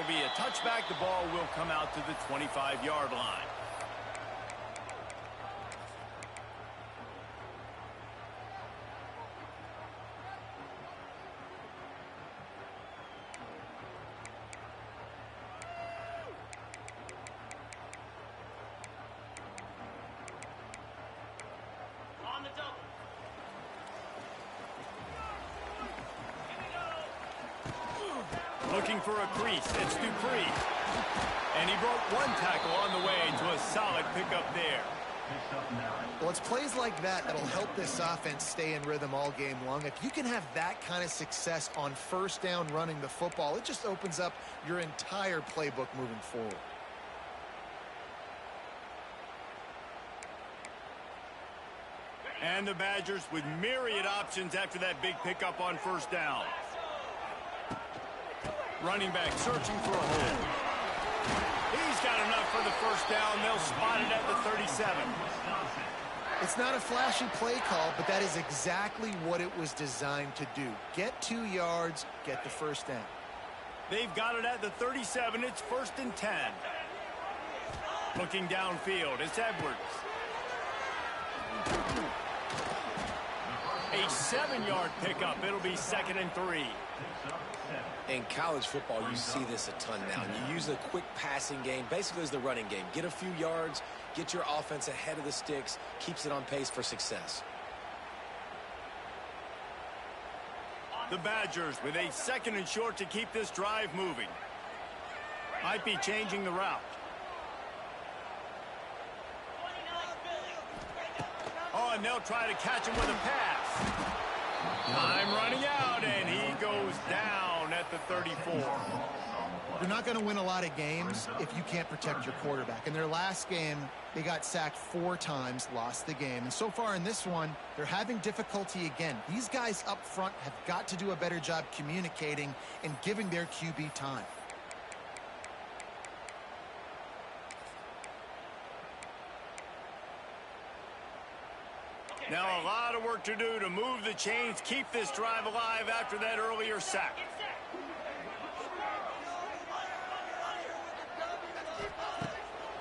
It'll be a touchback. The ball will come out to the 25-yard line. Looking for a crease. It's Dupree. And he broke one tackle on the way to a solid pickup there. Well, it's plays like that that'll help this offense stay in rhythm all game long. If you can have that kind of success on first down running the football, it just opens up your entire playbook moving forward. And the Badgers with myriad options after that big pickup on first down. Running back searching for a hole. He's got enough for the first down. They'll spot it at the 37. It's not a flashy play call, but that is exactly what it was designed to do. Get 2 yards, get the first down. They've got it at the 37. It's 1st and 10. Looking downfield, it's Edwards. A 7-yard pickup. It'll be 2nd and 3. In college football, you see this a ton now. You use a quick passing game, basically as the running game. Get a few yards, get your offense ahead of the sticks, keeps it on pace for success. The Badgers with a 2nd and short to keep this drive moving. Might be changing the route. Oh, and they'll try to catch him with a pass. Time running out, and he goes down at the 34. You're not going to win a lot of games if you can't protect your quarterback. In their last game, they got sacked 4 times, lost the game. And so far in this one, they're having difficulty again. These guys up front have got to do a better job communicating and giving their QB time. Now a lot of work to do to move the chains, keep this drive alive after that earlier sack.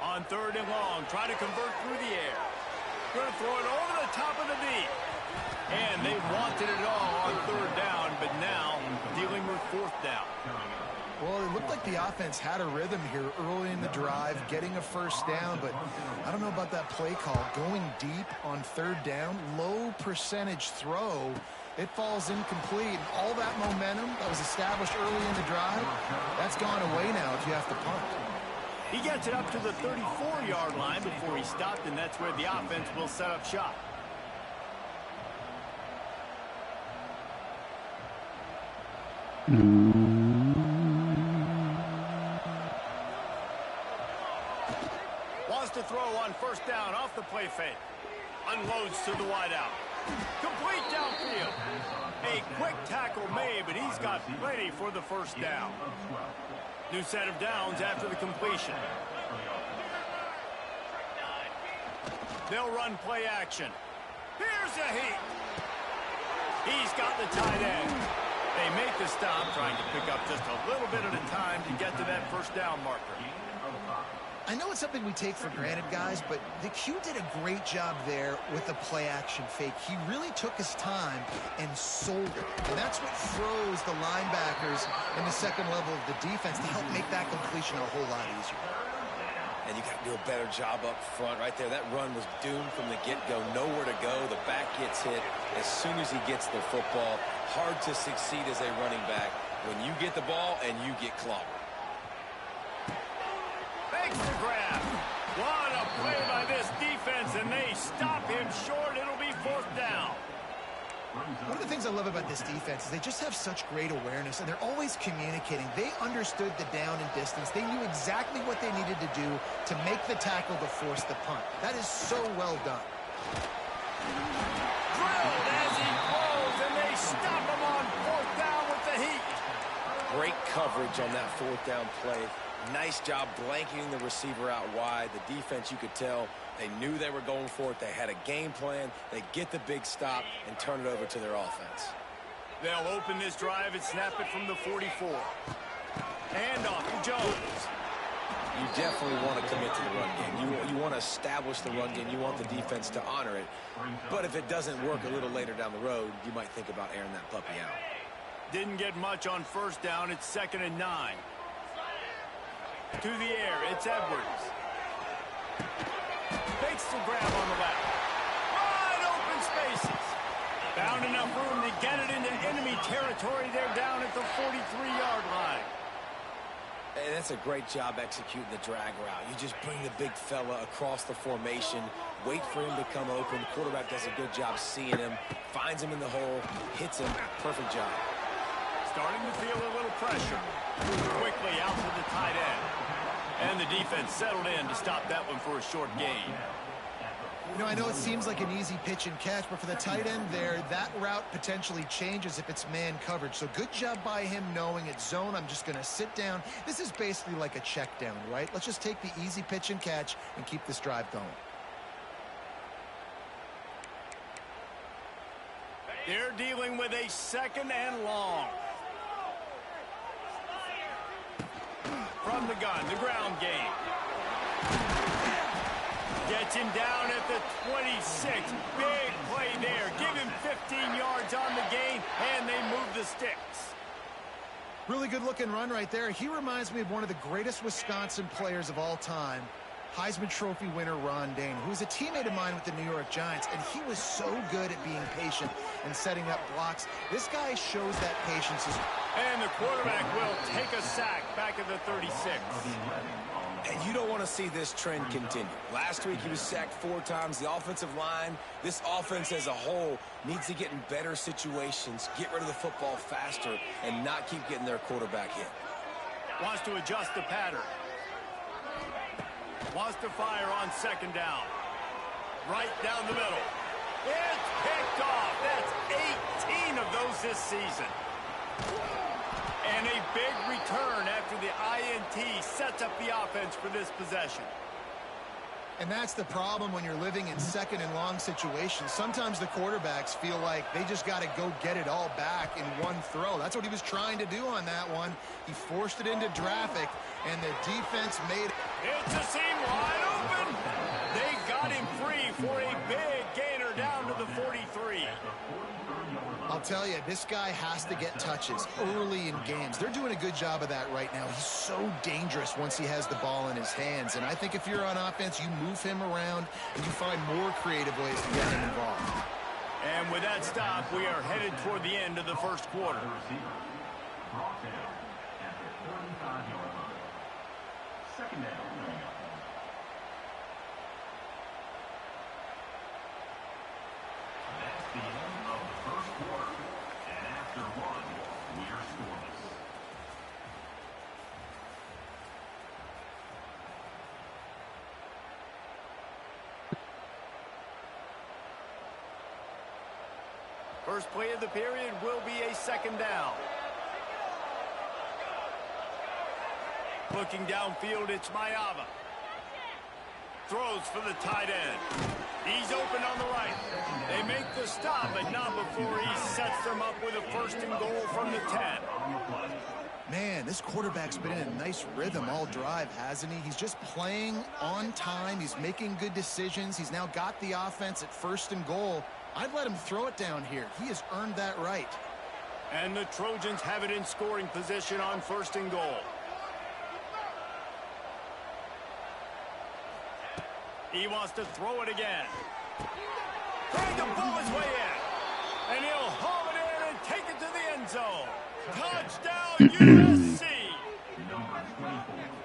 On 3rd and long, try to convert through the air. Going to throw it over the top of the deep. And they wanted it all on 3rd down, but now dealing with 4th down. Well, it looked like the offense had a rhythm here early in the drive, getting a first down, but I don't know about that play call. Going deep on 3rd down, low percentage throw, it falls incomplete. And all that momentum that was established early in the drive, that's gone away now if you have to punt. He gets it up to the 34-yard line before he stopped, and that's where the offense will set up shop. Wants to throw on 1st down off the play fake. Unloads to the wideout. Complete downfield. A quick tackle made, but he's got plenty for the first down. New set of downs after the completion. They'll run play action. Here's a heat. He's got the tight end. They make the stop, trying to pick up just a little bit at a time to get to that first down marker. I know it's something we take for granted, guys, but the Q did a great job there with the play-action fake. He really took his time and sold it. And that's what froze the linebackers in the second level of the defense to help make that completion a whole lot easier. And you got to do a better job up front right there. That run was doomed from the get-go. Nowhere to go. The back gets hit as soon as he gets the football. Hard to succeed as a running back when you get the ball and you get clobbered. Makes the grab. What a play by this defense, and they stop him short. It'll be 4th down. One of the things I love about this defense is they just have such great awareness, and they're always communicating. They understood the down and distance. They knew exactly what they needed to do to make the tackle to force the punt. That is so well done. Drilled as he throws, and they stop him on 4th down with the heat. Great coverage on that 4th down play. Nice job blanketing the receiver out wide. The defense, you could tell, they knew they were going for it. They had a game plan. They get the big stop and turn it over to their offense. They'll open this drive and snap it from the 44. And off to Jones. You definitely want to commit to the run game. You want to establish the run game. You want the defense to honor it. But if it doesn't work a little later down the road, you might think about airing that puppy out. Didn't get much on first down. It's 2nd and 9. To the air, it's Edwards. Fakes the grab on the left. Wide open spaces. Found enough room to get it into enemy territory. They're down at the 43-yard line. And that's a great job executing the drag route. You just bring the big fella across the formation, wait for him to come open. The quarterback does a good job seeing him, finds him in the hole, hits him. Perfect job. Starting to feel a little pressure. Quickly out to the tight end. And the defense settled in to stop that one for a short gain. You know, I know it seems like an easy pitch and catch, but for the tight end there, that route potentially changes if it's man coverage. So good job by him knowing it's zone. I'm just going to sit down. This is basically like a check down, right? Let's just take the easy pitch and catch and keep this drive going. They're dealing with a 2nd and long. From the gun, the ground game. Gets him down at the 26. Big play there. Give him 15 yards on the gain, and they move the sticks. Really good looking run right there. He reminds me of one of the greatest Wisconsin players of all time, Heisman Trophy winner Ron Dayne, who was a teammate of mine with the New York Giants, and he was so good at being patient and setting up blocks. This guy shows that patience as well. And the quarterback will take a sack back at the 36. And you don't want to see this trend continue. Last week he was sacked 4 times. The offensive line, this offense as a whole, needs to get in better situations, get rid of the football faster, and not keep getting their quarterback hit. Wants to adjust the pattern. Wants to fire on 2nd down. Right down the middle. It's picked off. That's 18 of those this season. And a big return after the INT sets up the offense for this possession. And that's the problem when you're living in 2nd and long situations. Sometimes the quarterbacks feel like they just got to go get it all back in one throw. That's what he was trying to do on that one. He forced it into traffic, and the defense made it. It's a seam wide open. They got him free for a big gainer down to the 43. I'll tell you, this guy has to get touches early in games. They're doing a good job of that right now. He's so dangerous once he has the ball in his hands. And I think if you're on offense, you move him around and you find more creative ways to get him involved. And with that stop, we are headed toward the end of the first quarter. First play of the period will be a 2nd down. Looking downfield, it's Mayava. Throws for the tight end. He's open on the right. They make the stop, but not before he sets them up with a 1st and goal from the 10. Man, this quarterback's been in a nice rhythm all drive, hasn't he? He's just playing on time. He's making good decisions. He's now got the offense at 1st and goal. I'd let him throw it down here. He has earned that right. And the Trojans have it in scoring position on 1st and goal. He wants to throw it again. Trying to pull his way in. And he'll haul it in and take it to the end zone. Touchdown, USC.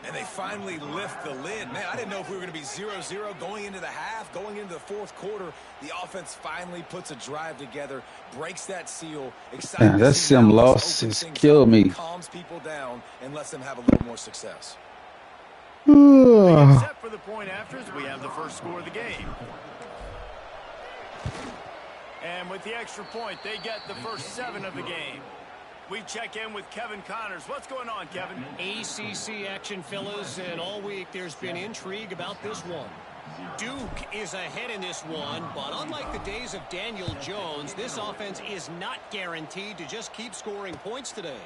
And they finally lift the lid. Man, I didn't know if we were going to be 0-0 going into the half, going into the 4th quarter. The offense finally puts a drive together, breaks that seal. Man, that sim loss has killed me. Calms people down and lets them have a little more success. Except for the point afters, we have the first score of the game. And with the extra point, they get the first 7 of the game. We check in with Kevin Connors. What's going on, Kevin? ACC action, fellas, and all week there's been intrigue about this one. Duke is ahead in this one, but unlike the days of Daniel Jones, this offense is not guaranteed to just keep scoring points today.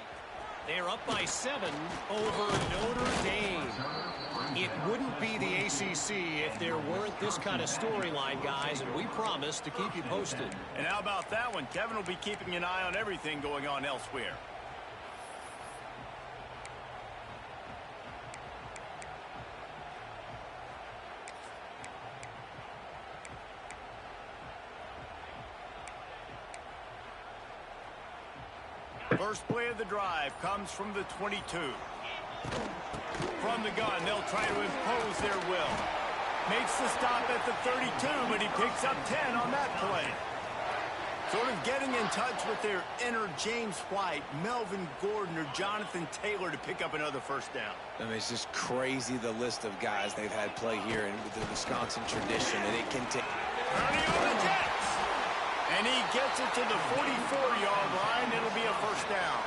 They're up by 7 over Notre Dame. It wouldn't be the ACC if there weren't this kind of storyline, guys, and we promise to keep you posted. And how about that one? Kevin will be keeping an eye on everything going on elsewhere. First play of the drive comes from the 22. From the gun, they'll try to impose their will. Makes the stop at the 32, but he picks up 10 on that play. Sort of getting in touch with their inner James White, Melvin Gordon, or Jonathan Taylor to pick up another first down. I mean, it's just crazy the list of guys they've had play here in the Wisconsin tradition, and it can take. Early on the Jets. And he gets it to the 44-yard line. It'll be a first down.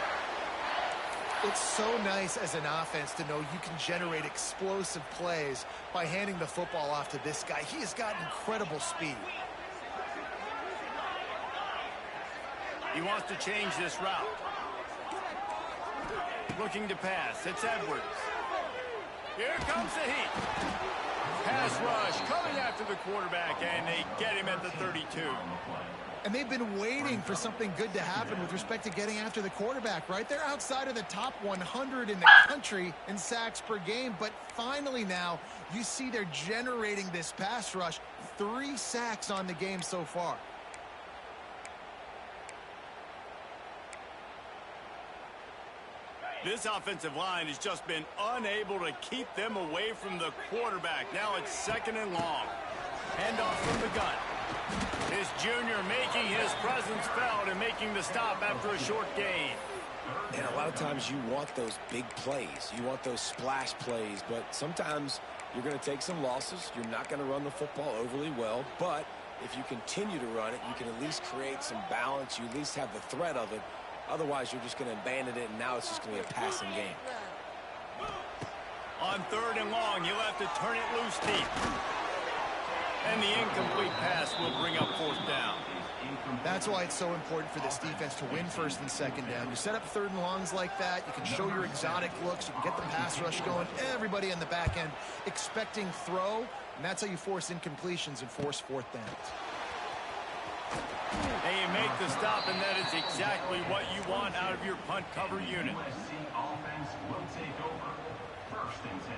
It's so nice as an offense to know you can generate explosive plays by handing the football off to this guy. He has got incredible speed. He wants to change this route. Looking to pass. It's Edwards. Here comes the heat. Pass rush coming after the quarterback, and they get him at the 32. And they've been waiting for something good to happen with respect to getting after the quarterback, right? They're outside of the top 100 in the country in sacks per game, but finally now you see they're generating this pass rush. 3 sacks on the game so far. This offensive line has just been unable to keep them away from the quarterback. Now it's 2nd and long. Handoff from the gun. This junior making his presence felt and making the stop after a short gain. And a lot of times you want those big plays. You want those splash plays, but sometimes you're going to take some losses. You're not going to run the football overly well, but if you continue to run it, you can at least create some balance. You at least have the threat of it. Otherwise, you're just going to abandon it, and now it's just going to be a passing game. On 3rd and long, you'll have to turn it loose deep. And the incomplete pass will bring up 4th down. That's why it's so important for this defense to win 1st and 2nd down. You set up 3rd and longs like that. You can show your exotic looks. You can get the pass rush going. Everybody on the back end expecting throw. And that's how you force incompletions and force 4th downs. And you make the stop, and that is exactly what you want out of your punt cover unit. Offense will take over. 1st and 10.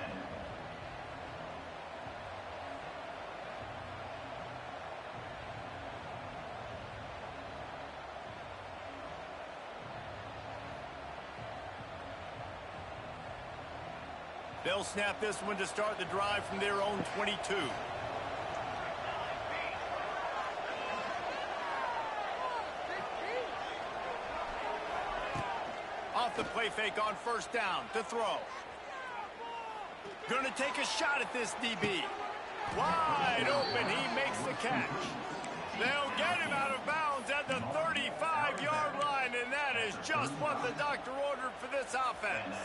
They'll snap this one to start the drive from their own 22. Off the play fake on 1st down to throw. Gonna take a shot at this DB. Wide open, he makes the catch. They'll get him out of bounds at the 35-yard line, and that is just what the doctor ordered for this offense.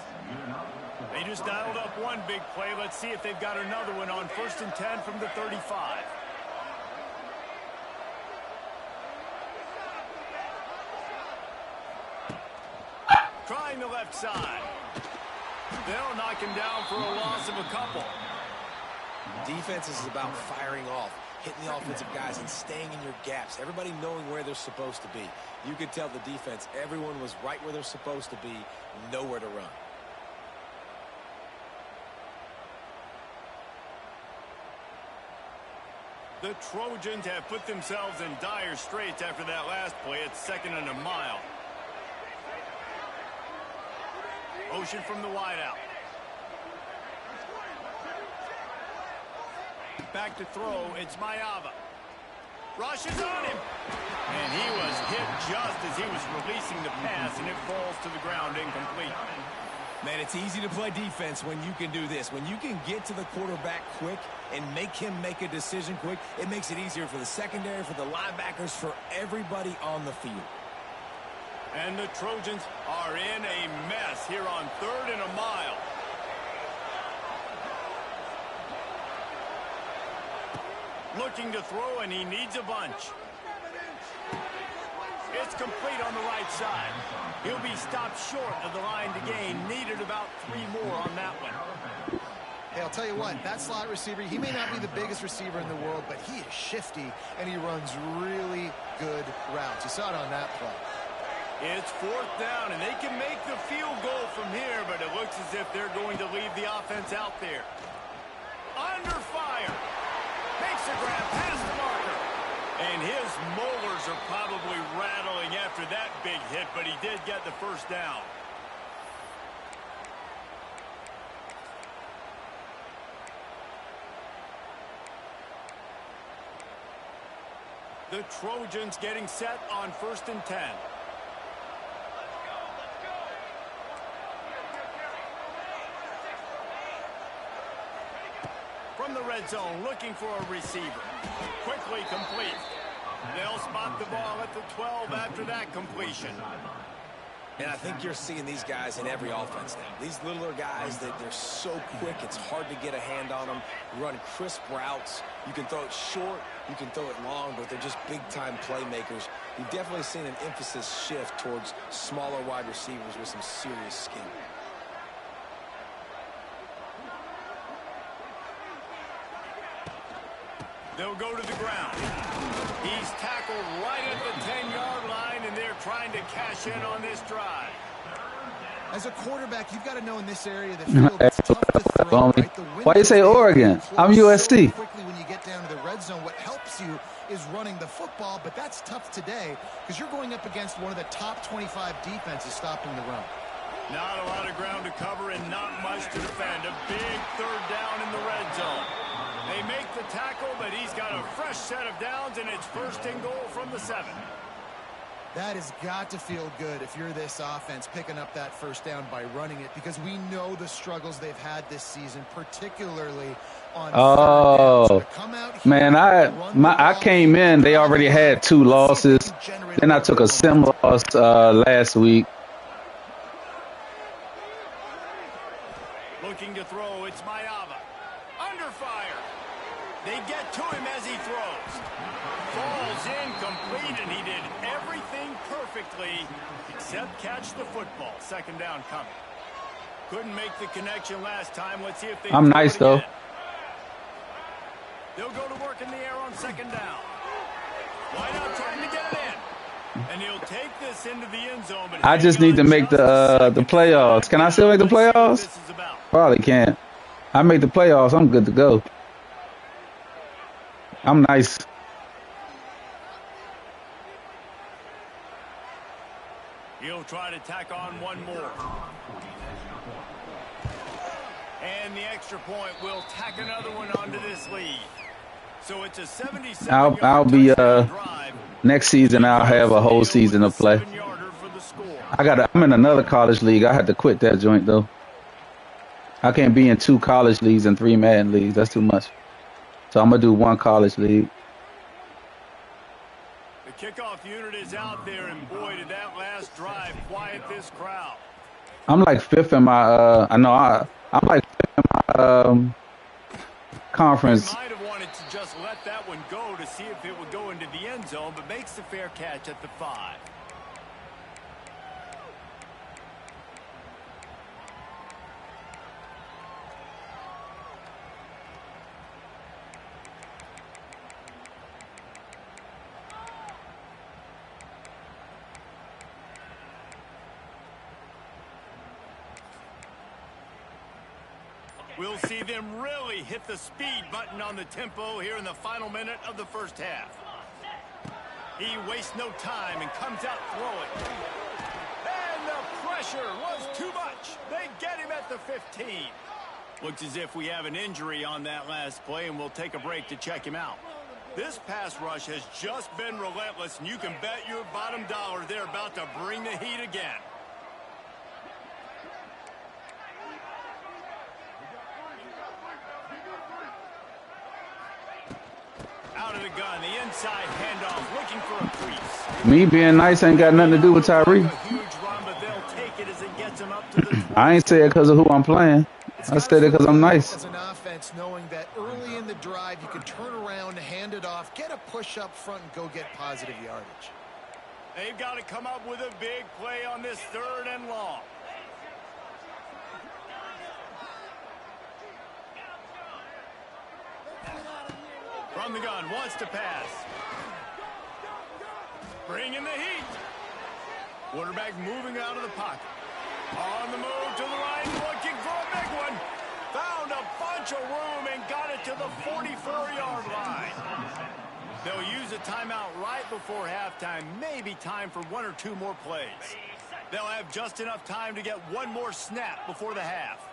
They just dialed up one big play. Let's see if they've got another one on 1st and 10 from the 35. Trying the left side. They'll knock him down for a loss of a couple. Defense is about firing off, hitting the offensive guys and staying in your gaps. Everybody knowing where they're supposed to be. You could tell the defense, everyone was right where they're supposed to be, nowhere to run. The Trojans have put themselves in dire straits after that last play. It's 2nd and a mile. Motion from the wideout. Back to throw. It's Mayava. Rushes on him. And he was hit just as he was releasing the pass, and it falls to the ground incomplete. Man, it's easy to play defense when you can do this. When you can get to the quarterback quick and make him make a decision quick, it makes it easier for the secondary, for the linebackers, for everybody on the field. And the Trojans are in a mess here on 3rd and a mile. Looking to throw, and he needs a bunch. It's complete on the right side. He'll be stopped short of the line to gain. Needed about 3 more on that one. Hey, I'll tell you what, that slot receiver, he may not be the biggest receiver in the world, but he is shifty, and he runs really good routes. You saw it on that play. It's 4th down, and they can make the field goal from here, but it looks as if they're going to leave the offense out there. Under fire. Makes a grab past the marker. And his molars are probably rattling after that big hit, but he did get the first down. The Trojans getting set on 1st and 10. From the red zone, looking for a receiver. Quickly complete. They'll spot the ball at the 12 after that completion. And I think you're seeing these guys in every offense now. These littler guys, they're so quick, it's hard to get a hand on them. Run crisp routes. You can throw it short, you can throw it long, but they're just big-time playmakers. You've definitely seen an emphasis shift towards smaller wide receivers with some serious skill. They'll go to the ground. He's tackled right at the 10-yard line, and they're trying to cash in on this drive. As a quarterback, you've got to know in this area the field, it's tough to throw. Right? Why you say Oregon? I'm USC. Quickly when you get down to the red zone, what helps you is running the football, but that's tough today because you're going up against one of the top 25 defenses stopping the run. Not a lot of ground to cover and not much to defend. A big 3rd down in the red zone. They make the tackle, but he's got a fresh set of downs, and it's 1st and goal from the 7. That has got to feel good if you're this offense picking up that 1st down by running it, because we know the struggles they've had this season, particularly on 3rd down. So come out here, man, I came in, they already had 2 losses. Then I took a sim loss last week. Looking to throw, it's Mayava. Under fire. They get to him as he throws. Falls incomplete, and he did everything perfectly except catch the football. 2nd down coming. Couldn't make the connection last time. Let's see if they I'm nice, though. They'll go to work in the air on 2nd down. Wideout trying to get it in. And he'll take this into the end zone. But I just need to make the playoffs. Can I still make the playoffs? Probably can't. I make the playoffs, I'm good to go. I'm nice. He'll try to tack on one more. And the extra point will tack another one onto this lead. So it's a 77-yard I'll be drive. next season I'll have a whole season to play. I'm in another college league. I had to quit that joint though. I can't be in 2 college leagues and 3 Madden leagues. That's too much. So I'm going to do 1 college league. The kickoff unit is out there, and boy, did that last drive quiet this crowd. I'm like 5th in my, I'm like 5th in my conference. He might have wanted to just let that one go to see if it would go into the end zone, but makes the fair catch at the 5. We'll see them really hit the speed button on the tempo here in the final minute of the 1st half. He wastes no time and comes out throwing. And the pressure was too much. They get him at the 15. Looks as if we have an injury on that last play, and we'll take a break to check him out. This pass rush has just been relentless, and you can bet your bottom dollar they're about to bring the heat again. Out of the gun, the inside handoff, looking for a crease. Me being nice ain't got nothing to do with Tyree. A huge run, but they'll take it as it gets him up to the I ain't say it because of who I'm playing. I said it because I'm nice. As an offense, knowing that early in the drive, you can turn around, hand it off, get a push up front, and go get positive yardage. They've got to come up with a big play on this 3rd and long. From the gun, wants to pass. Bringing the heat. Quarterback moving out of the pocket. On the move to the right, looking for a big one. Found a bunch of room and got it to the 44-yard line. They'll use a timeout right before halftime. Maybe time for 1 or 2 more plays. They'll have just enough time to get 1 more snap before the half.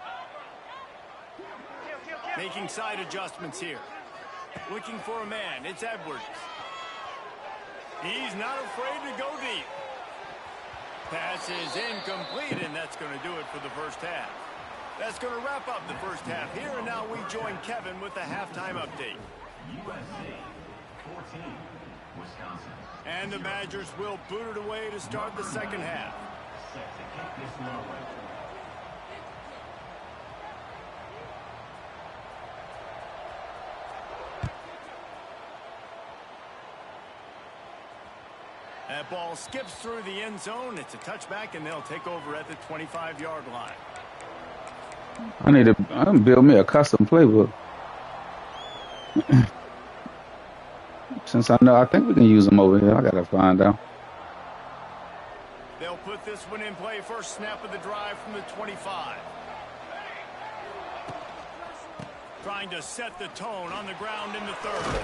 Making side adjustments here. Looking for a man. It's Edwards. He's not afraid to go deep. Pass is incomplete, and that's going to do it for the first half. That's going to wrap up the first half here, and now we join Kevin with the halftime update. USC 14, Wisconsin. And the Badgers will boot it away to start the second half. Set to kick this one away. That ball skips through the end zone. It's a touchback, and they'll take over at the 25-yard line. I'm build me a custom playbook. Since I think we can use them over here. I gotta find out. They'll put this one in play. First snap of the drive from the 25. Trying to set the tone on the ground in the 3rd.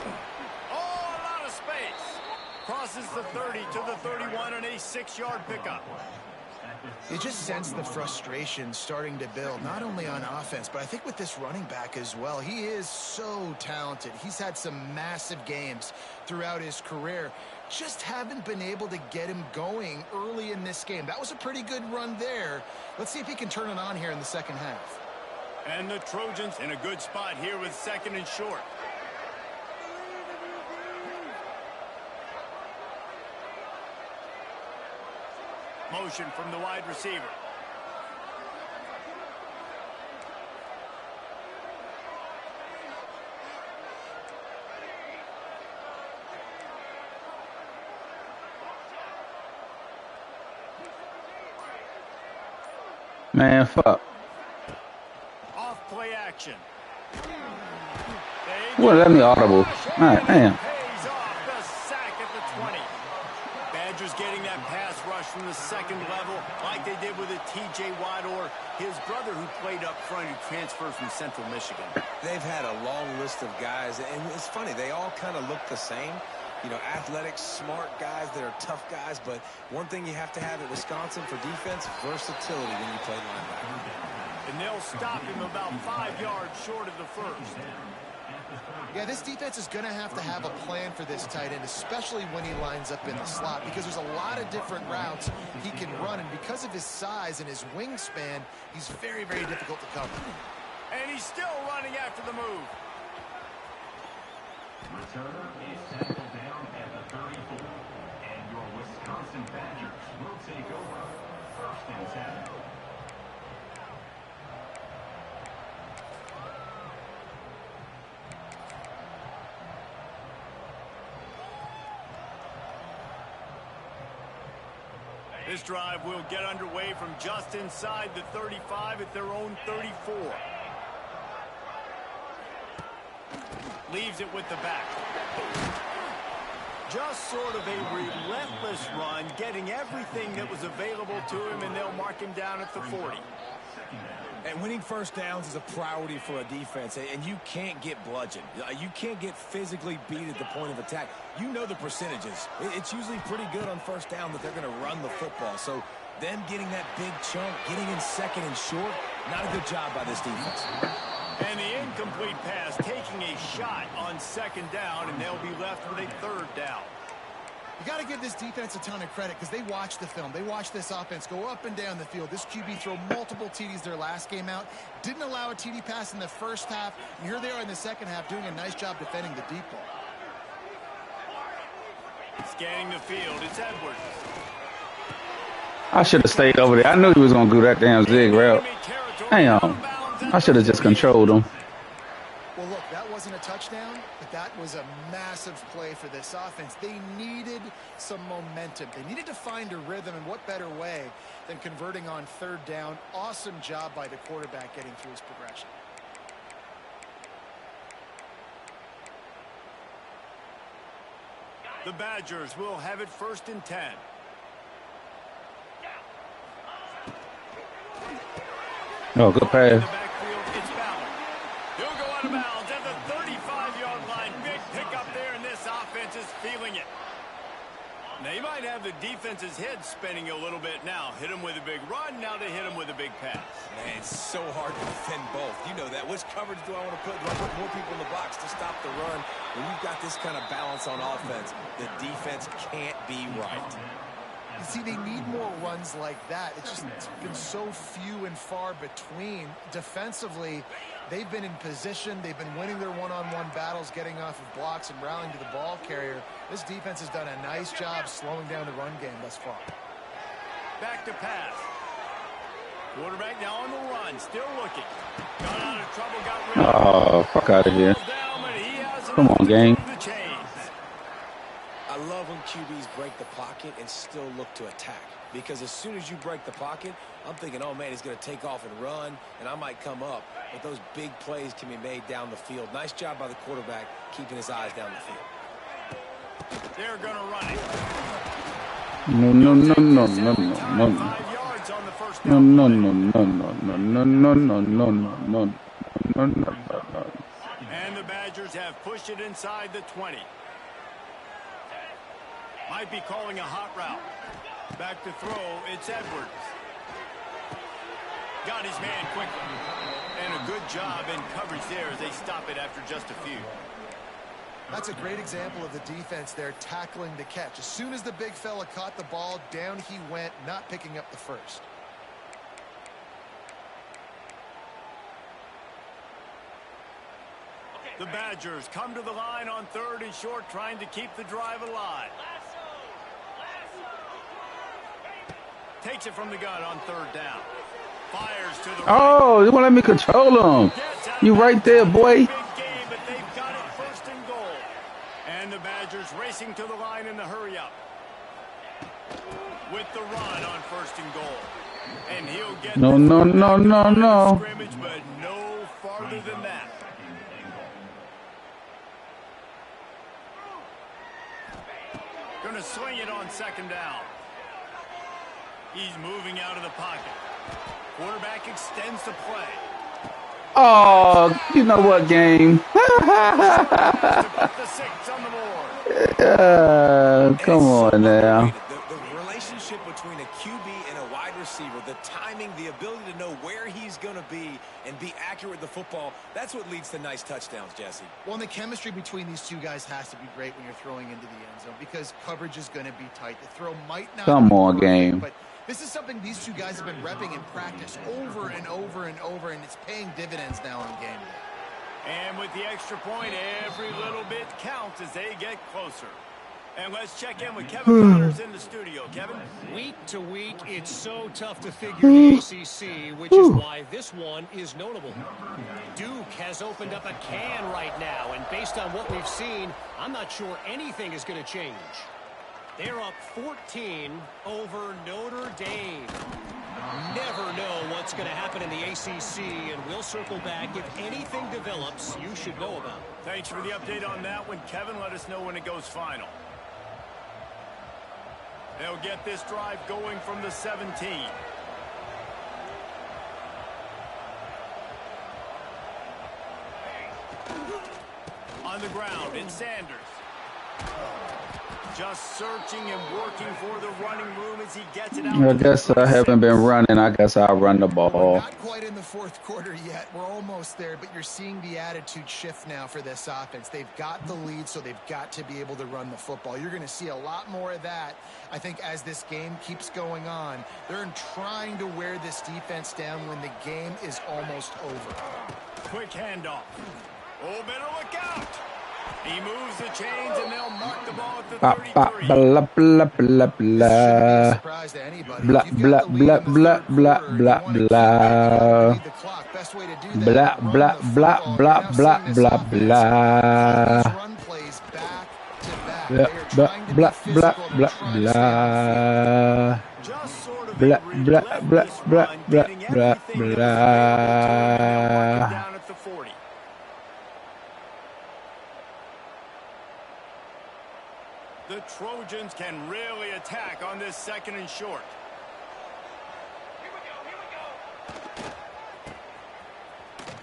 Oh, a lot of space. Crosses the 30 to the 31 and a 6-yard pickup. You just sense the frustration starting to build, not only on offense, but I think with this running back as well. He is so talented. He's had some massive games throughout his career. Just haven't been able to get him going early in this game. That was a pretty good run there. Let's see if he can turn it on here in the second half. And the Trojans in a good spot here with 2nd and short. Motion from the wide receiver. Man, fuck. Off play action. Well, let me audible. All right, damn. Pays off the sack at the 20. Badgers getting that pass rush from the 2nd level like they did with a T.J. Watt or his brother who played up front who transferred from Central Michigan. They've had a long list of guys, and it's funny, they all kind of look the same. You know, athletic, smart guys that are tough guys, but one thing you have to have at Wisconsin for defense, versatility when you play linebacker. And they'll stop him about 5 yards short of the 1st. Yeah, this defense is going to have a plan for this tight end, especially when he lines up in the slot, because there's a lot of different routes he can run, and because of his size and his wingspan, he's very, very difficult to cover. And he's still running after the move. Returner is tackled down at the 34, and your Wisconsin Badgers will take over 1st and 10. This drive will get underway from just inside the 35 at their own 34. Leaves it with the back. Just sort of a relentless run, getting everything that was available to him, and they'll mark him down at the 40. And winning first downs is a priority for a defense, and you can't get bludgeoned. You can't get physically beat at the point of attack. You know the percentages. It's usually pretty good on first down that they're going to run the football. So them getting that big chunk, getting in 2nd and short, not a good job by this defense. And the incomplete pass taking a shot on 2nd down, and they'll be left with a 3rd down. You got to give this defense a ton of credit because they watch the film. They watch this offense go up and down the field. This QB throw multiple TDs their last game out. Didn't allow a TD pass in the first half. And here they are in the second half doing a nice job defending the deep ball. Scanning the field, it's Edwards. I should have stayed over there. I knew he was going to do that damn zig route. Hang on. I should have just controlled him. Well, look, that wasn't wasn't a touchdown, but that was a massive play for this offense. They needed some momentum. They needed to find a rhythm, and what better way than converting on third down. Awesome job by the quarterback getting through his progression. The Badgers will have it 1st and 10. Oh, good pass. In the backfield, it's Ballard. He'll go out of bounds at the 35-yard line. Big pickup there, and this offense is feeling it. Now, you might have the defense's head spinning a little bit now. Hit him with a big run, now they hit him with a big pass. Man, it's so hard to defend both. You know that. Which coverage do I want to put? Do I put more people in the box to stop the run? When you've got this kind of balance on offense, the defense can't be right. You see, they need more runs like that. It's been so few and far between. Defensively, they've been in position. They've been winning their one-on-one battles, getting off of blocks and rallying to the ball carrier. This defense has done a nice job slowing down the run game thus far. Back to pass. Quarterback now on the run, still looking. Got out of trouble, got rid of it. Oh, fuck out of here. Down, but he has Come on, gang. the chains. I love when QBs break the pocket and still look to attack. Because as soon as you break the pocket, I'm thinking, oh, man, he's going to take off and run, and I might come up. But those big plays can be made down the field. Nice job by the quarterback keeping his eyes down the field. They're going to run it. No, no, no, no, no, no, no. 5 yards on the first No, down. no, no, no, no, no, no, no, no, no, no, no, no. And the Badgers have pushed it inside the 20. Might be calling a hot route. Back to throw, it's Edwards. Got his man quickly. And a good job in coverage there as they stop it after just a few. That's a great example of the defense there tackling the catch. As soon as the big fella caught the ball, down he went, not picking up the first. The Badgers come to the line on 3rd and short, trying to keep the drive alive. Takes it from the gun on 3rd down. Fires to the right. Oh, you want to let me control him? You right there, boy. Big game, but they've got it 1st and goal. And the Badgers racing to the line in the hurry up. With the run on 1st and goal. And he'll get No, no, no, no, no. scrimmage, but no farther than that. Gonna swing it on 2nd down. He's moving out of the pocket. Quarterback extends the play. Oh, you know what, game? To put the 6 on the board. Come on now. The relationship between a QB and a wide receiver, the timing, the ability to know where he's going to be and be accurate with the football, that's what leads to nice touchdowns, Jesse. Well, and the chemistry between these two guys has to be great when you're throwing into the end zone because coverage is going to be tight. The throw might not Come be on, perfect, game. but this is something these two guys have been repping in practice over and over and over, and it's paying dividends now on game day. And with the extra point, every little bit counts as they get closer. And let's check in with Kevin Connors in the studio. Kevin? Week to week, it's so tough to figure the ACC, which is why this one is notable. Duke has opened up a can right now, and based on what we've seen, I'm not sure anything is going to change. They're up 14 over Notre Dame. Never know what's going to happen in the ACC, and we'll circle back. If anything develops, you should know about it. Thanks for the update on that one, Kevin. Let us know when it goes final. They'll get this drive going from the 17. On the ground, it's Sanders. Just searching and working for the running room as he gets it out. I guess I haven't been running. I guess I'll run the We're ball. not quite in the 4th quarter yet. We're almost there, but you're seeing the attitude shift now for this offense. They've got the lead, so they've got to be able to run the football. You're going to see a lot more of that, I think, as this game keeps going on. They're trying to wear this defense down when the game is almost over. Quick handoff. Oh, better look out. He moves the chains, and they'll mark the ball at the Blah, 33. blah, blah, blah, This shouldn't be a blah. surprise to anybody. Blah, If you've blah, got the lead blah, in the blah, third blah, quarter, you blah, want to keep that going to blah. lead the clock. Best way to do that, Blah, run blah, the blah, football. blah, You're now blah, seeing this blah, offense blah, call these blah. run plays back to back. Blah, They are blah, trying to be blah, blah, physical. They're blah, trying to stay on the field. blah. Just sort of Blah, a blah, blah, relentless blah, run, blah, getting blah, everything that was available to him, and they'll mark him blah. down at the 40. The Trojans can really attack on this second and short.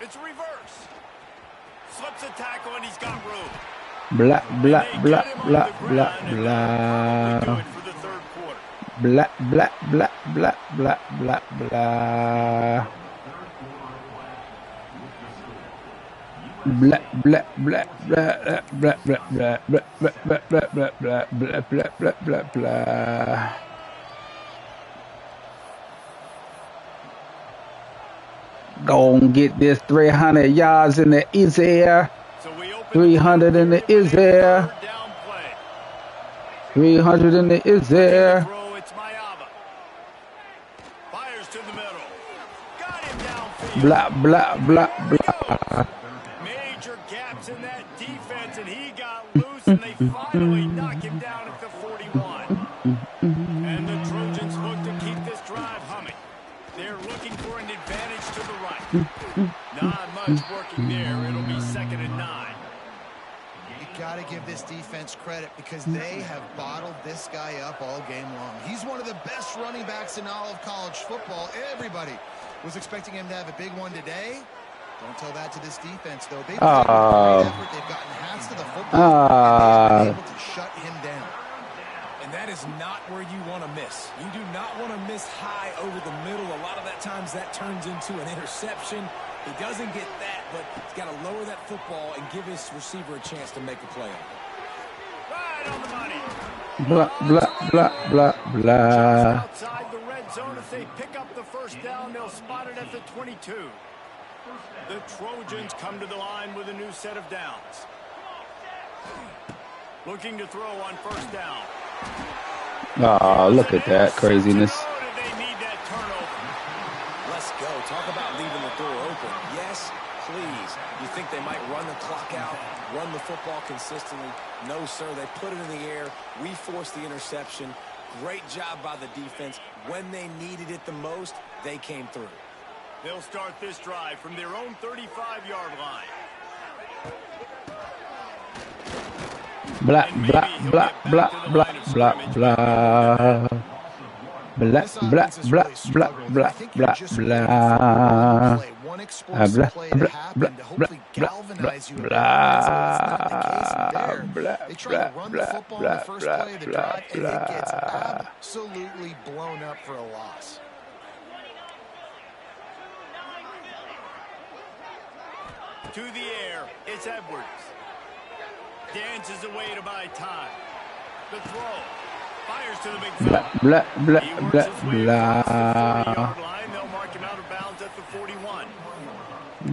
It's reverse. Slips a tackle, and he's got room. Blah, And blah, they blah, get him on blah, the blah, ground, and that'll probably do blah. it for the third quarter. Blah, blah, blah, blah, blah, blah, blah. Blah, blah, blah, blah, blah, blah, blah, blah, blah, blah, blah, blah, blah, blah, blah, blah, blah. Go and get this 300 yards in the easy air. So we open 300 in the is there. third down play. 300 in the is there. Throw, it's Mayava. Fires to the middle. Got him downfield. Blah, blah, blah, blah. Major gaps in that defense, and he got loose, and they finally knock him down at the 41. And the Trojans look to keep this drive humming. They're looking for an advantage to the right. Not much working there. It'll be 2nd and 9. You got to give this defense credit because they have bottled this guy up all game long. He's one of the best running backs in all of college football. Everybody was expecting him to have a big one today. Don't tell that to this defense, though. They've played with great effort. They've gotten hats to the football, and they've been able to shut him down. And that is not where you want to miss. You do not want to miss high over the middle. A lot of that times that turns into an interception. He doesn't get that, but he's got to lower that football and give his receiver a chance to make a play on it. Right on the money. Blah, blah, blah, blah, blah. Outside the red zone, if they pick up the first down, they'll spot it at the 22. The Trojans come to the line with a new set of downs. Looking to throw on first down. Oh, look at that craziness. They need that turnover. Let's go. Talk about leaving the door open. Yes, please. You think they might run the clock out, run the football consistently? No, sir. They put it in the air. We forced the interception. Great job by the defense. When they needed it the most, they came through. They'll start this drive from their own 35-yard line. Blah, blah, blah, blah, blah, blah, blah. Blah, blah, blah, blah, blah, blah, blah. One explosive play to happen to hopefully galvanize you. They try to run the football in the first play of the drive, and it gets absolutely blown up for a loss. To the air, it's Edwards. Dances away to buy time. The throw. Fires to the big fella. Blah, blah, He blah, works his way across the blah. 40-yard line. They'll mark him out of bounds at the 41.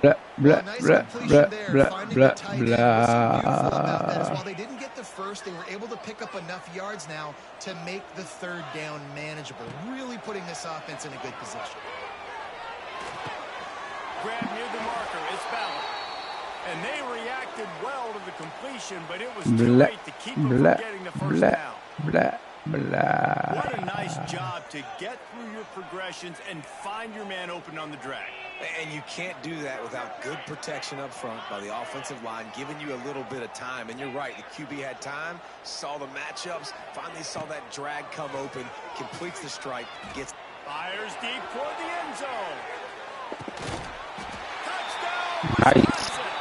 Blah, blah, Nice blah, completion blah, there, blah, finding blah, the tight end with some youthful about that. As blah. while they didn't get the first, they were able to pick up enough yards now to make the third down manageable, really putting this offense in a good position. Grab near the marker. It's Ballard. And they reacted well to the completion, but it was too Blah, late to keep them from blah, getting the first blah, down. blah, blah. What a nice job to get through your progressions and find your man open on the drag. And you can't do that without good protection up front by the offensive line, giving you a little bit of time. And you're right, the QB had time, saw the matchups, finally saw that drag come open, completes the strike, gets... Fires deep toward the end zone. Touchdown, Nice. Wisconsin.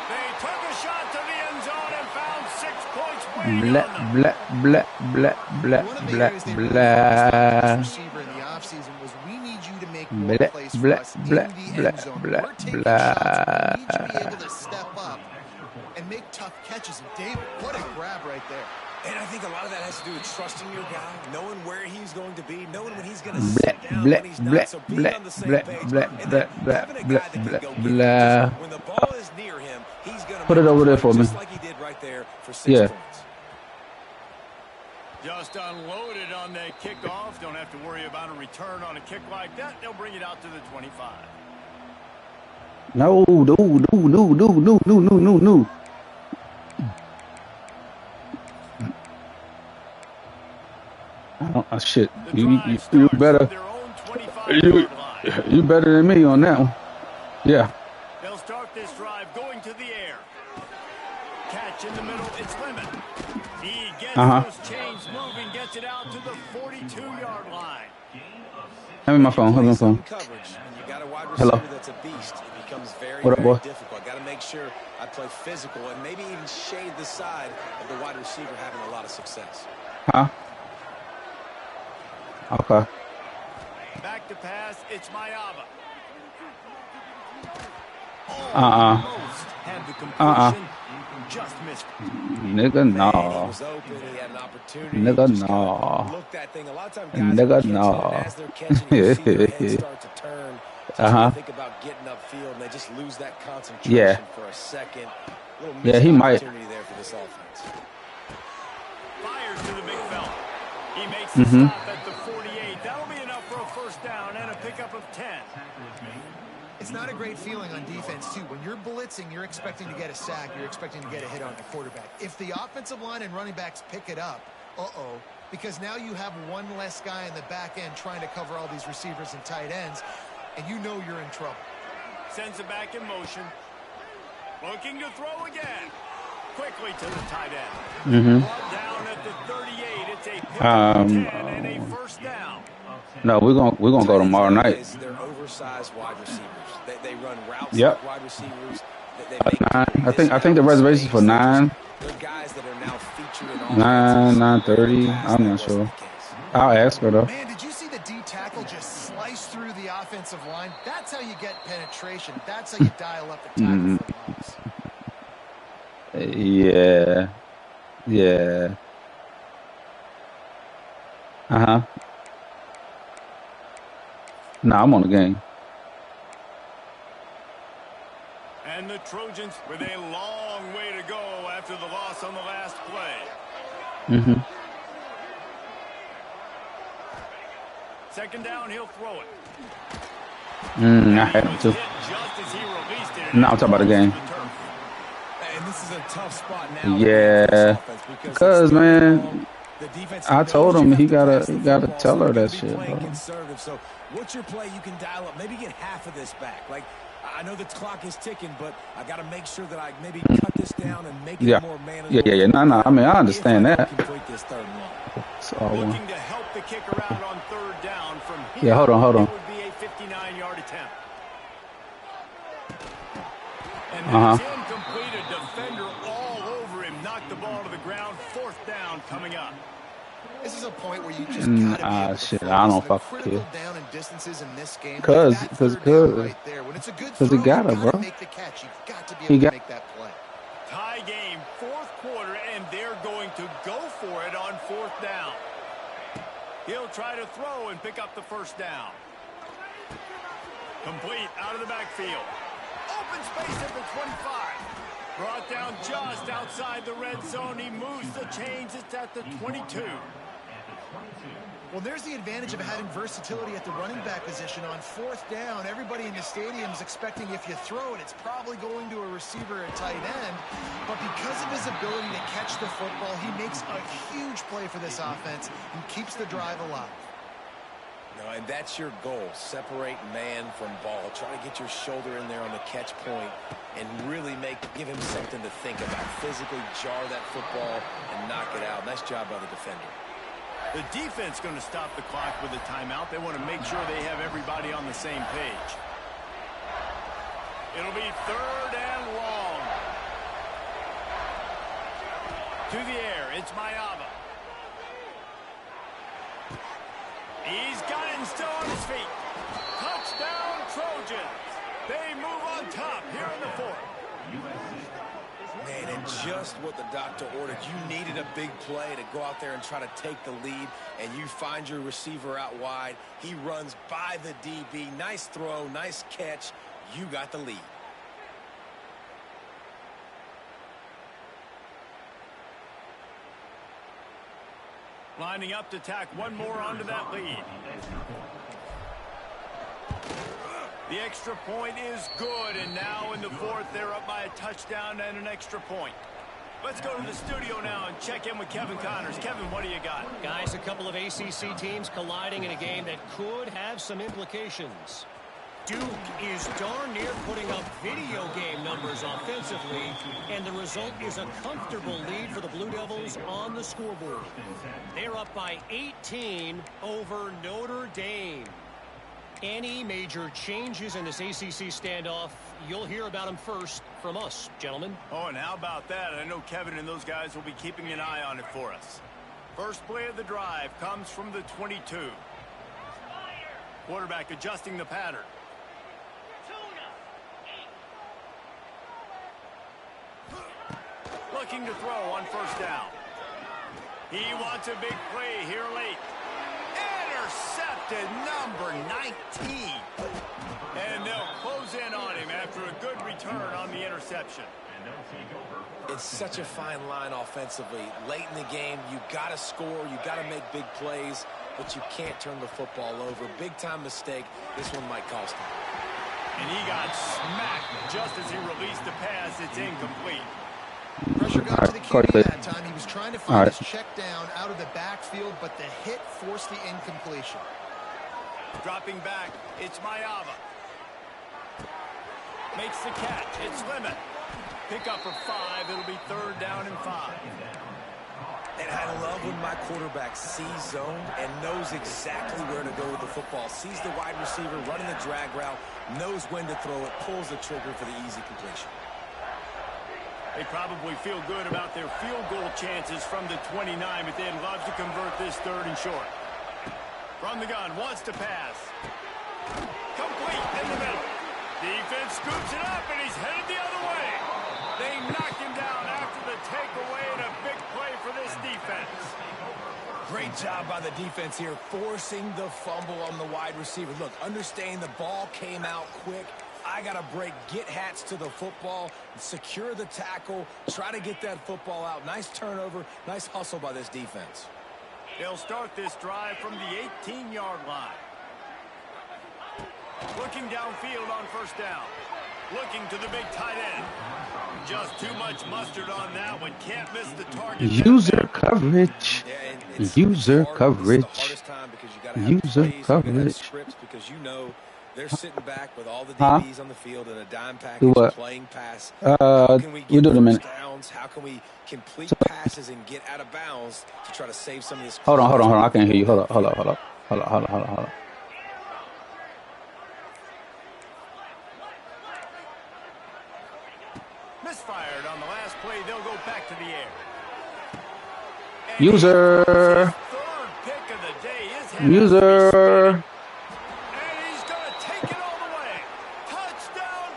They took a shot to the end zone and found 6 points waiting Blah, on them. blah, blah, blah, blah, One of the blah, areas they really focused on blah. this receiver in the offseason was we need you to make more Blah, plays for blah, us in blah, the blah, end zone. blah, We're taking blah. shots. We need you to be able to step up and make tough catches. And David, what a grab right there. And I think a lot of that has to do with trusting your guy, knowing where he's going to be, knowing when he's going to Blah, sit down, blah, when he's blah, not. So being blah, on the same blah, page, blah, and blah, then blah, having a blah, guy that can blah, go get it. blah. When the ball is near him, he's going to Put it over there for me. just like he did right right there for 6 Yeah. points. Just unloaded on that kickoff. Don't have to worry about a return on a kick like that. They'll bring it out to the 25. No. Oh, shit. The You drive you starts better. from their own 25-yard line. You better than me on that one. Yeah. They'll start this drive going to the air. Catch in the middle. It's Lemon. He gets those chains moving, gets it out to the 42-yard line. Have me my phone. Have me my phone. Coverage, and you got a wide Hello. receiver that's a beast. It becomes very, What up, very boy? difficult. Got to make sure I play physical and maybe even shade the side of the wide receiver having a lot of success. Huh? Okay. Back to pass. It's Mayava. Almost had the completion. Just missed. Nigga, Man, he no. was open. He had an opportunity. Nigga, He just kinda no. looked that thing. A lot of times Nigga, guys are catching no. it. As they're catching it, you see their head start to turn. Uh-huh. Think about getting upfield, and they just lose that concentration Yeah. for a second. Little Yeah, missed he might. opportunity there for this offense. Fires to the big fella. He makes the stop at the 48. That'll be enough for a first down and a pickup of 10. It's not a great feeling on defense, too. When you're blitzing, you're expecting to get a sack. You're expecting to get a hit on the quarterback. If the offensive line and running backs pick it up, because now you have one less guy in the back end trying to cover all these receivers and tight ends, and you know you're in trouble. Sends it back in motion. Looking to throw again. Quickly to the tight end. Brought down at the 38. It's a pickup of 10 and a first down. No, we're gonna go tomorrow night. They're oversized wide receivers. They run routes Yep. like wide receivers. They make 9. I think the reservation's for 9. They're guys that are now featured in 9, 9:30. I'm not sure. I'll ask her though. Man, did you see the D tackle just slice through the offensive line? That's how you get penetration. That's how you dial up the tackle for loss. Yeah. Yeah. Nah, I'm on the game. And the Trojans with a long way to go after the loss on the last play. Second down, he'll throw it. I had him He was too. hit just as he released it. No, I'm talking about the game. And this is a tough spot now. Yeah. Because man, I told him he gotta tell her that shit, bro. Conservative. So what's your play you can dial up? Maybe get half of this back. Like, I know the clock is ticking, but I got to make sure that I maybe cut this down and make it more manageable. Yeah. No. I mean, I understand that. Complete this third and long. So I want. Looking to help the kicker out on third down from here. Yeah, hold on. It would be a 59-yard attempt. And that's incomplete. A defender all over him. Knocked the ball to the ground. Fourth down coming up. This is a point where you just gotta be shit. I don't fucking care. down and distances in this game. Cause right there. When it's a good throw, he got it, you gotta bro. make the catch. You've got to be He able to got- make that play. Tie game, fourth quarter, and they're going to go for it on fourth down. He'll try to throw and pick up the first down. Complete out of the backfield. Open space at the 25. Brought down just outside the red zone. He moves the chains. It's at the 22. Well, there's the advantage of having versatility at the running back position. On fourth down, everybody in the stadium is expecting if you throw it, it's probably going to a receiver or tight end. But because of his ability to catch the football, he makes a huge play for this offense and keeps the drive alive. No, and that's your goal. Separate man from ball. Try to get your shoulder in there on the catch point and really give him something to think about. Physically jar that football and knock it out. Nice job by the defender. The defense going to stop the clock with a timeout. They want to make sure they have everybody on the same page. It'll be third and long. To the air, it's Mayava. He's got it and still on his feet. Touchdown, Trojans. They move on top here in the fourth. Man, and just what the doctor ordered. You needed a big play to go out there and try to take the lead, and you find your receiver out wide. He runs by the DB. Nice throw, nice catch. You got the lead. Lining up to tack one more onto that lead. The extra point is good, and now in the fourth, they're up by a touchdown and an extra point. Let's go to the studio now and check in with Kevin Connors. Kevin, what do you got? Guys, a couple of ACC teams colliding in a game that could have some implications. Duke is darn near putting up video game numbers offensively, and the result is a comfortable lead for the Blue Devils on the scoreboard. They're up by 18 over Notre Dame. Any major changes in this ACC standoff, you'll hear about them first from us, gentlemen. Oh, and how about that? I know Kevin and those guys will be keeping an eye on it for us. First play of the drive comes from the 22. Quarterback adjusting the pattern. Looking to throw on first down. He wants a big play here late. Intercepted, number 19. And they'll close in on him after a good return on the interception. It's such a fine line offensively. Late in the game, you got to score, you got to make big plays, but you can't turn the football over. Big-time mistake. This one might cost him. And he got smacked just as he released the pass. It's incomplete. Pressure got to the QB that time. He was trying to find his check down out of the backfield, but the hit forced the incompletion. Dropping back, it's Mayava. Makes the catch. It's Lemon. Pick up for 5. It'll be third down and 5. And I love when my quarterback sees zone and knows exactly where to go with the football. Sees the wide receiver running the drag route, knows when to throw it, pulls the trigger for the easy completion. They probably feel good about their field goal chances from the 29, but they'd love to convert this third and short. From the gun, wants to pass. Complete in the middle. Defense scoops it up, and he's headed the other way. They knocked him down after the takeaway, and a big play for this defense. Great job by the defense here, forcing the fumble on the wide receiver. Look, understanding the ball came out quick. I got to break, get hats to the football, secure the tackle, try to get that football out. Nice turnover, nice hustle by this defense. They'll start this drive from the 18-yard line. Looking downfield on first down. Looking to the big tight end. Just too much mustard on that one. Can't miss the target. User coverage. User coverage. User coverage. Because you know they're sitting back with all the DBs on the field in a dime package, playing pass. How can we get first downs? How can we complete passes and get out of bounds to try to save some of this? Hold on. I can't hear you. Hold on. Misfired on the last play. They'll go back to the air. User. Third pick of the day is User. And he's going to take it all the way. Touchdown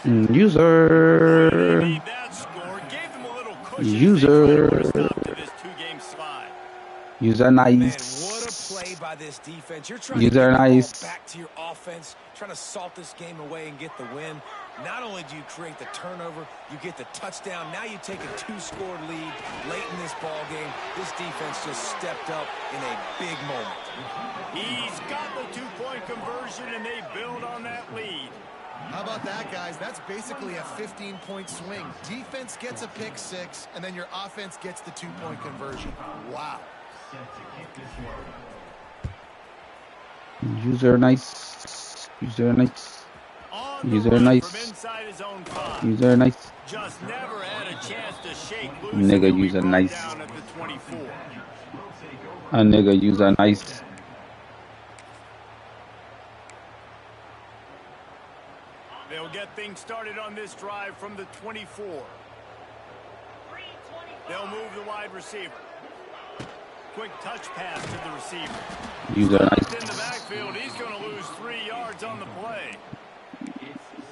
Trojans. User. They made that score. Gave them a little cushion. User. To this two-game slide. User nice. Man, what a play by this defense. You're trying User to get the nice. ball back to your offense, trying to salt this game away and get the win. Not only do you create the turnover, you get the touchdown. Now you take a 2-score lead late in this ball game. This defense just stepped up in a big moment. He's got the two-point conversion, and they build on that lead. How about that, guys? That's basically a 15-point swing. Defense gets a pick 6, and then your offense gets the 2-point conversion. Wow. User nice. User nice. User nice. User nice. Just never had a chance to shake loose. Nigga user nice. Down at the 24. A nigga user nice. They'll get things started on this drive from the 24. They'll move the wide receiver. Quick touch pass to the receiver. User nice. In the backfield, he's going to lose 3 yards on the play.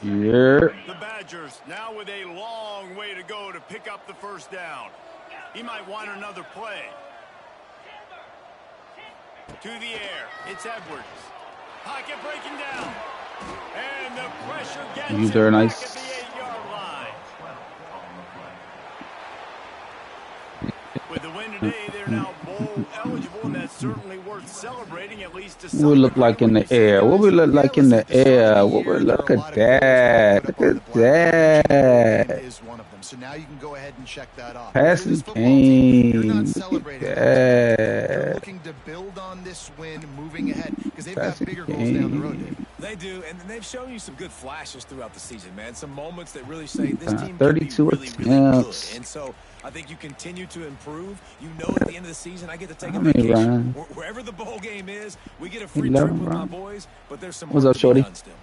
Yeah. The Badgers now with a long way to go to pick up the first down. He might want another play. To the air, it's Edwards. Pocket breaking down. And the pressure gets User him nice. back at the 8-yard line. With the win today, they're now bowl eligible, and that's certainly worth celebrating, at least to What we some look degree like in when you the see air? What we guys. look Yeah, like in listen, the at the start of air? the What we year, there are look a at lot of goals that got that? put up Look on the at board. Punching the goal in that. is one of them. So now you can go ahead and check that off. But for Passing this football team, you're not game. Look at celebrating that tonight. They're that. looking to build on this win moving ahead because they've got Passing bigger goals down the road, David. game. They do, and they've shown you some good flashes throughout the season, man. Some moments that really say this team can be 32 really, really good. attempts. And so I think you continue to improve. You know at the end of the season, I get to take How a many vacation. runs? Wherever the bowl game is, we get a free 11 trip with my runs. boys, but there's some What's work up, to be shorty? done still.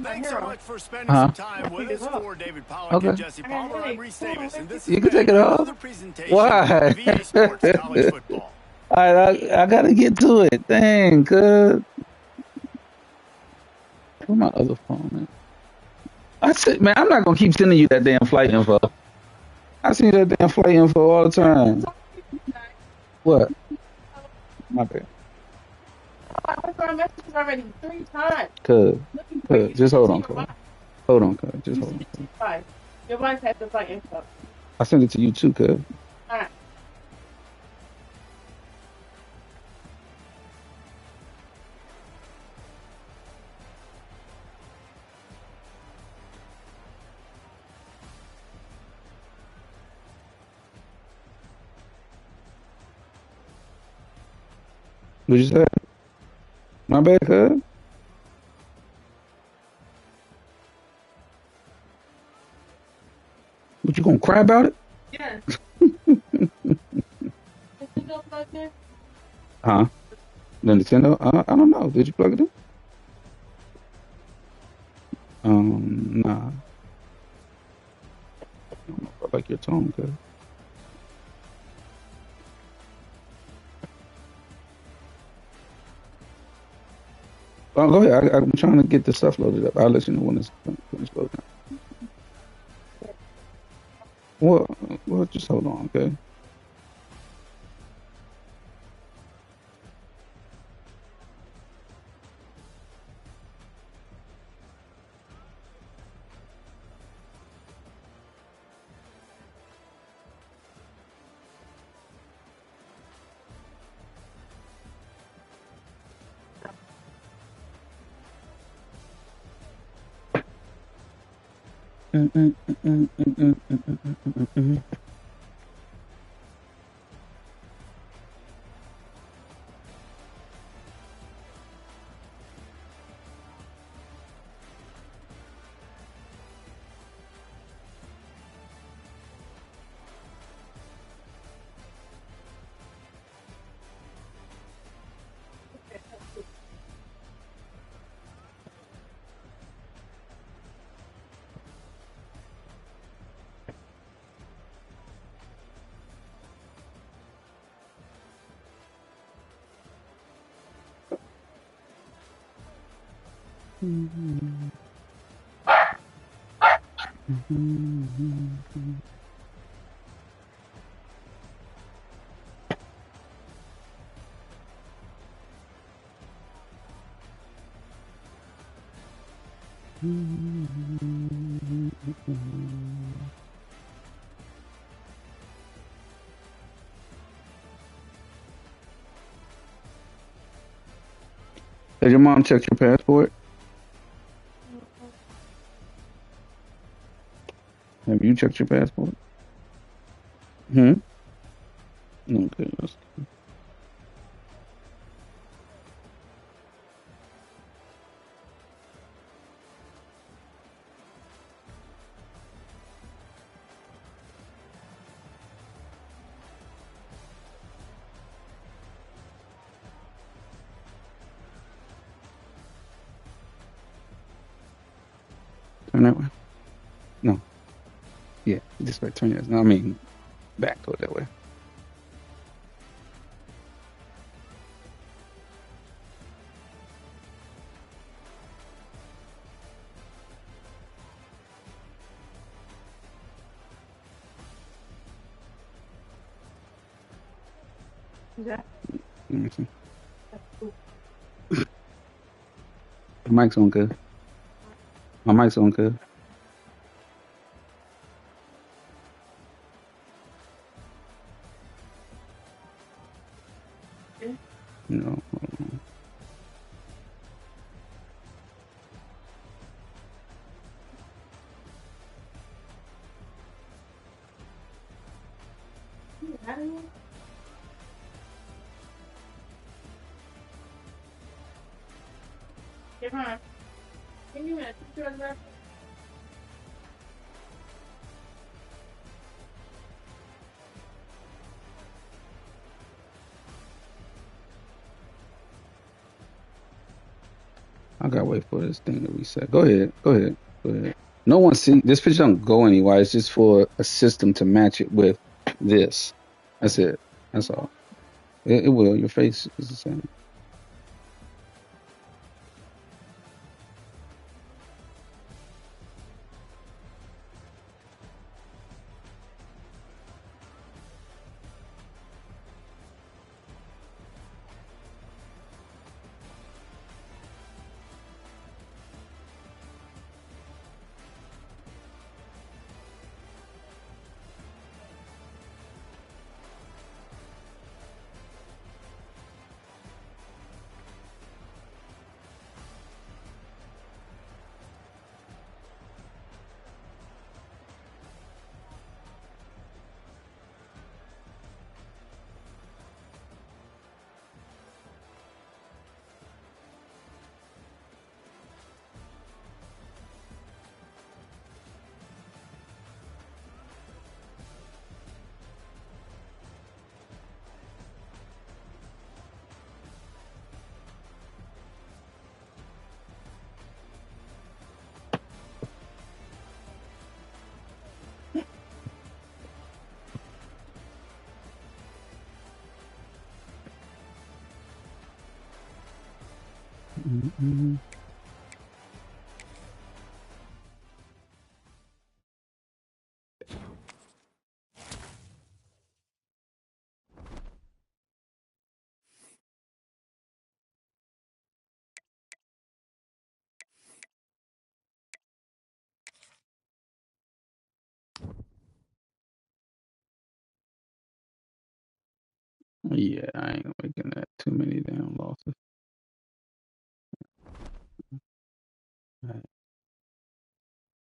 Thanks so much for spending Uh-huh. some time with us. For David Pollack Okay. and Jesse Palmer, I'm Reese Davis, and this You has can been take it off. another presentation Why? of EA Sports College Football. All right, I gotta get to it. Dang, good. Where my other phone at? I said, man, I'm not gonna keep sending you that damn flight info. I see that damn flight info all the time. What? My bad. I went through our messages already 3 times. Cuz, Looking for you. just hold on, Your cuz. wife. Hold on, cuz. Just You hold on. see Cuz. your wife. Your wife has the right info. I sent it to you too, cuz. All right. What you say? My bad, cuz. What, you gonna cry about it? Yes. Did you go plug in? Huh? The Nintendo? I don't know. Did you plug it in? Nah. I don't know if I like your tone, cuz. Go ahead. I'm trying to get the stuff loaded up. I'll let you know when it's loaded up. Well, just hold on, okay? Has your mom checked your passport? Have you checked your passport? Hmm? Okay, let's turn that way. No. Yeah, this way. Turn this. No, I mean, back toward that way. Yeah. Let me see. The mic's on, good. My mic's on, good. No. I gotta wait for this thing to reset. Go ahead. Go ahead. Go ahead. No one see this picture don't go anywhere. It's just for a system to match it with this. That's it. That's all. It will. Your face is the same. Mm-hmm. Yeah, I ain't making that too many damn losses. All right.